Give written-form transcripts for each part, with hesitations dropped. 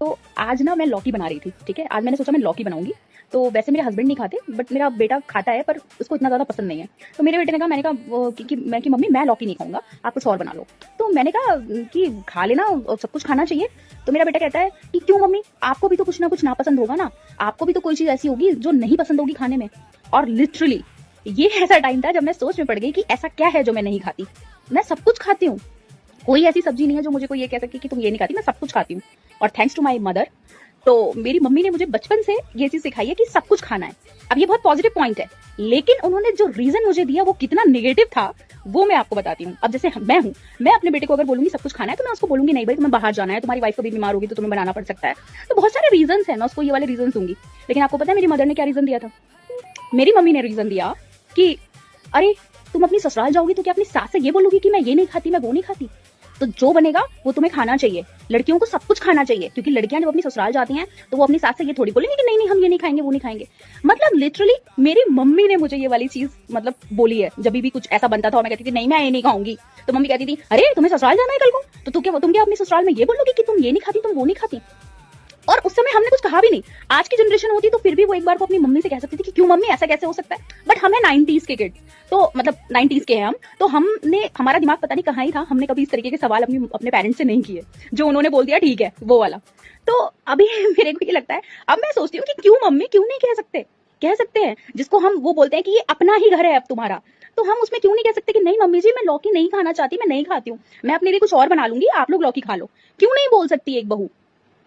तो आज ना मैं लौकी बना रही थी, ठीक है? आज मैंने सोचा मैं लौकी बनाऊँगी। तो वैसे मेरे हस्बैंड नहीं खाते, बट मेरा बेटा खाता है, पर उसको इतना ज़्यादा पसंद नहीं है। तो मेरे बेटे ने कहा, मैंने कहा वो कि मम्मी मैं लौकी नहीं खाऊँगा, आप कुछ और बना लो। तो मैंने कहा कि खा लेना, सब कुछ खाना चाहिए। तो मेरा बेटा कहता है कि क्यों मम्मी, आपको भी तो कुछ ना कुछ नापसंद होगा ना, आपको भी तो कोई चीज़ ऐसी होगी जो नहीं पसंद होगी खाने में। और लिटरली ये ऐसा टाइम था जब मैं सोच में पड़ गई कि ऐसा क्या है जो मैं नहीं खाती। मैं सब कुछ खाती हूँ, कोई ऐसी सब्जी नहीं है जो मुझे कोई ये कह सके कि तुम ये नहीं खाती, मैं सब कुछ खाती हूँ। और थैंक्स टू माय मदर, तो मेरी मम्मी ने मुझे बचपन से ये चीज सिखाई है कि सब कुछ खाना है। अब ये बहुत पॉजिटिव पॉइंट है, लेकिन उन्होंने जो रीजन मुझे दिया वो कितना नेगेटिव था वो मैं आपको बताती हूँ। अब जैसे मैं हूँ, मैं अपने बेटे को अगर बोलूंगी सब कुछ खाना है, तो मैं उसको बोलूंगी नहीं भाई, तुम्हें बाहर जाना है, तुम्हारी वाइफ कभी बीमार होगी तो तुम्हें बनाना पड़ सकता है। तो बहुत सारे रीजन है, मैं उसको ये वाले रीजन दूंगी। लेकिन आपको पता है मेरी मदर ने क्या रीजन दिया था? मेरी मम्मी ने रीजन दिया कि अरे तुम अपनी ससुराल जाओगी तो क्या अपनी सास से ये बोलोगी कि मैं ये नहीं खाती, मैं वो नहीं खाती? तो जो बनेगा वो तुम्हें खाना चाहिए। लड़कियों को सब कुछ खाना चाहिए, क्योंकि लड़कियां जब अपनी ससुराल जाती हैं तो वो अपनी सास से ये थोड़ी बोलेंगी कि नहीं नहीं हम ये नहीं खाएंगे वो नहीं खाएंगे। मतलब लिटरली मेरी मम्मी ने मुझे ये वाली चीज मतलब बोली है। जब भी कुछ ऐसा बनता था और मैं कहती थी नहीं मैं ये नहीं खाऊंगी, तो मम्मी कहती थी अरे तुम्हें ससुराल जाना है कल को, तो तुम क्या अपनी ससुराल में ये बोलोगी कि तुम ये नहीं खाती, तुम वो नहीं खाती? और उस समय हमने कुछ कहा भी नहीं। आज की जनरेशन होती तो फिर भी वो एक बार को अपनी मम्मी से कह सकती थी कि क्यों मम्मी ऐसा कैसे हो सकता है। बट हम है 90s के किड्स, तो मतलब 90s के हैं हम, तो हमने हमारा दिमाग पता नहीं कहाँ ही था, हमने कभी इस तरीके के सवाल अपने पेरेंट्स से नहीं किए। जो उन्होंने बोल दिया ठीक है वो वाला। तो अभी मेरे को ये लगता है, अब मैं सोचती हूँ कि क्यों मम्मी, क्यों नहीं कह सकते हैं जिसको हम वो बोलते हैं कि ये अपना ही घर है अब तुम्हारा, तो हम उसमें क्यों नहीं कह सकते कि नहीं मम्मी जी मैं लौकी नहीं खाना चाहती, मैं नहीं खाती हूँ, मैं अपने लिए कुछ और बना लूंगी, आप लोग लौकी खा लो। क्यों नहीं बोल सकती एक बहू?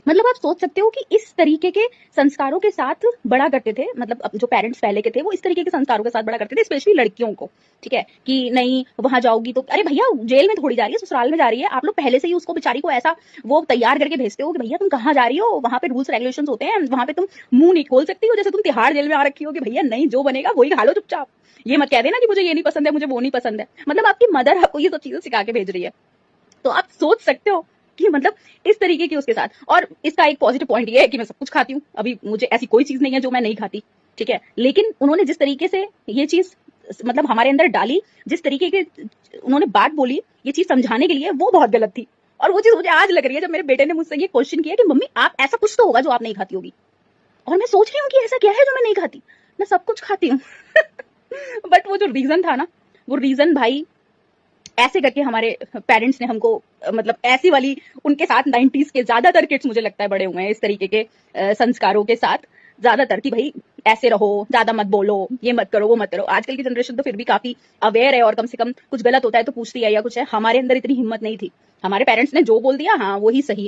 मतलब आप सोच सकते हो कि इस तरीके के संस्कारों के साथ बड़ा करते थे, मतलब जो पेरेंट्स पहले के थे वो इस तरीके के संस्कारों के साथ बड़ा करते थे, स्पेशली लड़कियों को। ठीक है कि नहीं वहां जाओगी तो अरे भैया जेल में थोड़ी जा रही है, ससुराल में जा रही है। आप लोग पहले से ही उसको बेचारी को ऐसा वो तैयार करके भेजते हो कि भैया तुम कहाँ जा रही हो, वहां पे रूल्स रेगुलेशन होते हैं, वहां पे तुम मुंह नहीं खोल सकती हो, जैसे तुम तिहाड़ जेल में आ रखी हो कि भैया नहीं जो बनेगा वही खा लो चुपचाप। ये मत कह देना कि मुझे ये नहीं पसंद है, मुझे वो नहीं पसंद है। मतलब आपकी मदर आपको ये सब चीजें सिखा के भेज रही है। तो आप सोच सकते हो कि मतलब इस तरीके की उसके साथ। और इसका एक पॉजिटिव पॉइंट ये है कि मैं सब कुछ खाती हूँ, अभी मुझे ऐसी कोई चीज नहीं है जो मैं नहीं खाती। ठीक है, लेकिन उन्होंने जिस तरीके से ये चीज मतलब हमारे अंदर डाली, जिस तरीके के उन्होंने बात बोली ये चीज समझाने के लिए, वो बहुत गलत थी। और वो चीज मुझे आज लग रही है जब मेरे बेटे ने मुझसे ये क्वेश्चन किया कि मम्मी आप ऐसा कुछ तो होगा जो आप नहीं खाती होगी। और मैं सोच रही हूँ कि ऐसा क्या है जो मैं नहीं खाती, मैं सब कुछ खाती हूँ। बट वो जो रीजन था ना, वो रीजन भाई ऐसे करके हमारे पेरेंट्स ने हमको मतलब ऐसी वाली उनके साथ 90s के ज्यादातर किड्स मुझे लगता है बड़े हुए हैं इस तरीके के संस्कारों के साथ ज्यादातर, कि भाई ऐसे रहो, ज्यादा मत बोलो, ये मत करो वो मत करो। आजकल की जनरेशन तो फिर भी काफी अवेयर है और कम से कम कुछ गलत होता है तो पूछती है या कुछ है। हमारे अंदर इतनी हिम्मत नहीं थी, हमारे पेरेंट्स ने जो बोल दिया हाँ वही सही